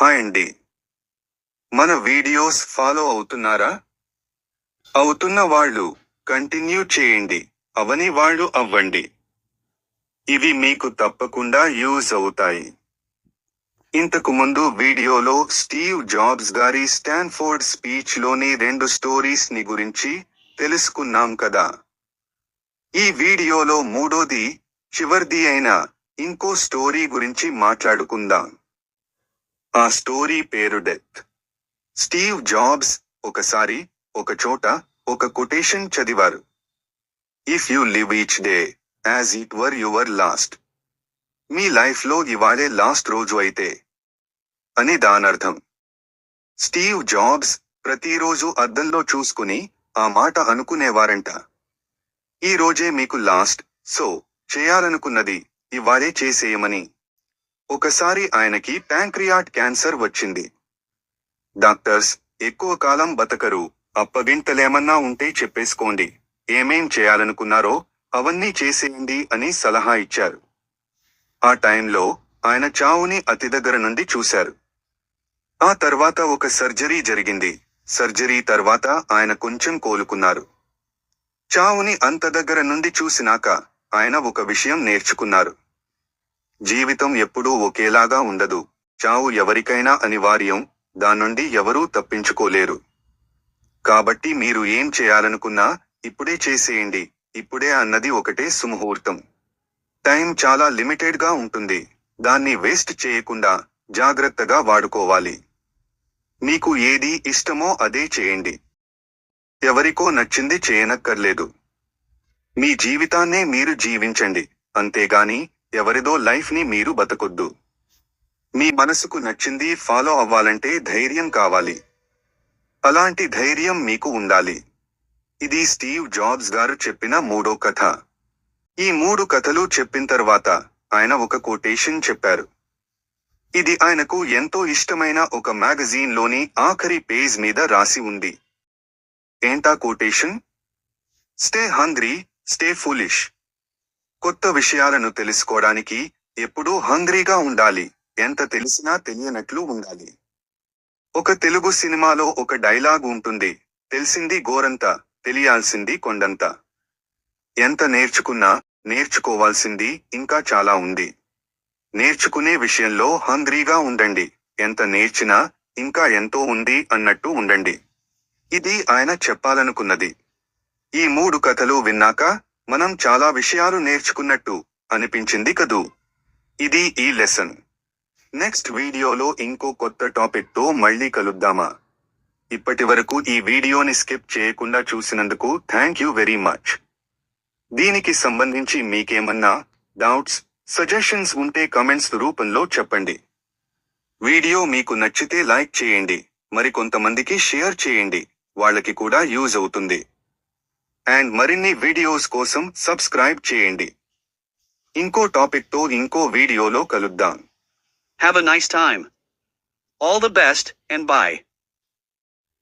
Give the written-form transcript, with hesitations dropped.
Hi అండి. మన videos follow అవుతున్నారా? అవుతున్న వాళ్ళు కంటిన్యూ చేయండి. అవని వాళ్ళు అవ్వండి. ఇవి మీకు తప్పకుండా యూజ్ అవుతాయి. ఇంతకు ముందు వీడియోలో స్టీవ్ జాబ్స్ గారి స్టాన్ఫోర్డ్ స్పీచ్ లోని 2 స్టోరీస్ ని గురించి తెలుసుకున్నాం కదా. ఈ వీడియోలో మూడోది, చివర్ది అయిన ఇంకో స్టోరీ గురించి మాట్లాడుకుందాం. ఆ స్టోరీ పేరు డెత్. స్టీవ్ జాబ్స్ ఒకసారి ఒక చోట ఒక కొటేషన్ చదివారు. If you live each day as it were your last. Me life లో ఇవాళే లాస్ట్ రోజు అయితే అని దానర్థం. స్టీవ్ జాబ్స్ ప్రతిరోజు అద్దంలో చూసుకుని ఆ మాట అనుకునేవారంట. ఈ రోజే మీకు లాస్ట్, సో చేయాలనుకున్నది ఇవాళే చేసేయమని. ఒకసారి ఆయనకి ప్యాంక్రియాట్ క్యాన్సర్ వచ్చింది. డాక్టర్స్ ఎక్కువ కాలం బతకరు, అప్పగింతలేమన్నా ఉంటే చెప్పేసుకోండి, ఏమేం చేయాలనుకున్నారో అవన్నీ చేసేయండి అని సలహా ఇచ్చారు. ఆ టైంలో ఆయన చావుని అతి దగ్గర నుండి చూశారు. ఆ తర్వాత ఒక సర్జరీ జరిగింది. సర్జరీ తర్వాత ఆయన కొంచెం కోలుకున్నారు. చావుని అంత దగ్గర నుండి చూసినాక ఆయన ఒక విషయం నేర్చుకున్నారు. జీవితం ఎప్పుడూ ఒకేలాగా ఉండదు. చావు ఎవరికైనా అనివార్యం, దాన్నుండి ఎవరూ తప్పించుకోలేరు. కాబట్టి మీరు ఏం చేయాలనుకున్నా ఇప్పుడే చేసేయండి. ఇప్పుడే అన్నది ఒకటే సుముహూర్తం. టైం చాలా లిమిటెడ్ గా ఉంటుంది. దాన్ని వేస్ట్ చేయకుండా జాగ్రత్తగా వాడుకోవాలి. మీకు ఏది ఇష్టమో అదే చేయండి. ఎవరికో నచ్చింది చేయనక్కర్లేదు. మీ జీవితాన్నే మీరు జీవించండి, అంతేగాని ఎవరిదో లైఫ్ ని మీరు బతకొద్దు. మీ మనసుకు నచ్చింది ఫాలో అవ్వాలంటే ధైర్యం కావాలి. అలాంటి ధైర్యం మీకు ఉండాలి. ఇది స్టీవ్ జాబ్స్ గారు చెప్పిన మూడో కథ. ఈ 3 కథలు చెప్పిన తర్వాత ఆయన ఒక కొటేషన్ చెప్పారు. ఇది ఆయనకు ఎంతో ఇష్టమైన ఒక మ్యాగజీన్ లోని ఆఖరి పేజ్ మీద రాసి ఉంది. ఏంటా quotation? Stay hungry, stay foolish. కొత్త విషయాలను తెలుసుకోవడానికి ఎప్పుడూ హంగ్రీగా ఉండాలి, ఎంత తెలిసినా తెలియనట్లు ఉండాలి. ఒక తెలుగు సినిమాలో ఒక డైలాగ్ ఉంటుంది, తెలిసింది గోరంత, తెలియాల్సింది కొండంత. ఎంత నేర్చుకున్నా నేర్చుకోవాల్సింది ఇంకా చాలా ఉంది. నేర్చుకునే విషయంలో హంగ్రీగా ఉండండి, ఎంత నేర్చినా ఇంకా ఎంతో ఉంది అన్నట్టు ఉండండి. ఇది ఆయన చెప్పాలనుకున్నది. ఈ 3 కథలు విన్నాక మనం చాలా విషయాలు నేర్చుకున్నట్టు అనిపించింది కదూ. ఇది ఈ లెసన్. నెక్స్ట్ వీడియోలో ఇంకో కొత్త టాపిక్ తో మళ్ళీ కలుద్దామా? ఇప్పటివరకు ఈ వీడియోని స్కిప్ చేయకుండా చూసినందుకు థ్యాంక్ యూ వెరీ మచ్. దీనికి సంబంధించి మీకేమన్నా డౌట్స్, సజెషన్స్ ఉంటే కమెంట్స్ రూపంలో చెప్పండి. వీడియో మీకు నచ్చితే లైక్ చేయండి, మరికొంతమందికి షేర్ చేయండి, వాళ్ళకి కూడా యూజ్ అవుతుంది. అండ్ మరిన్ని వీడియోస్ కోసం సబ్స్క్రైబ్ చేయండి. ఇంకో టాపిక్ తో ఇంకో వీడియోలో కలుద్దాం. Have a nice time. All the best, and bye.